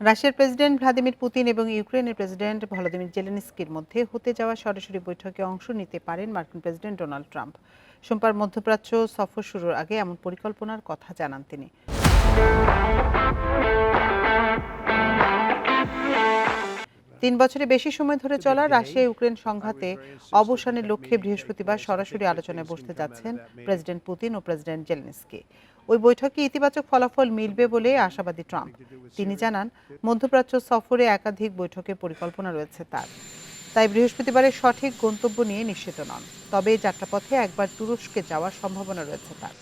রাশিয়ার president Vladimir Putin এবং ইউক্রেনের প্রেসিডেন্ট ভলোদিমির জেলেনস্কির মধ্যে হতে যাওয়া সরাসরি বৈঠকে অংশ নিতে পারেন মার্কিন প্রেসিডেন্ট ডোনাল্ড ট্রাম্প। সোমবার মধ্যপ্রাচ্য সফর শুরুর আগে এমন পরিকল্পনার কথা জানান তিনি। ৩ বছরের বেশি সময় ধরে চলা রাশিয়া ইউক্রেন সংঘাতে অবসানের লক্ষ্যে বৃহস্পতিবার সরাসরি আলোচনায় বসতে যাচ্ছেন প্রেসিডেন্ট পুতিন ও প্রেসিডেন্ট জেলেনস্কি। ওই বৈঠকে ইতিবাচক ফলাফল মিলবে বলে আশাবাদী ট্রাম্প। তিনি জানান, মধ্যপ্রাচ্য সফরে একাধিক বৈঠকের পরিকল্পনা রয়েছে তার, তাই বৃহস্পতিবারের সঠিক গন্তব্য নিয়ে নিশ্চিত নন। তবে যাত্রাপথে একবার তুরস্কে যাওয়ার সম্ভাবনা রয়েছে তার।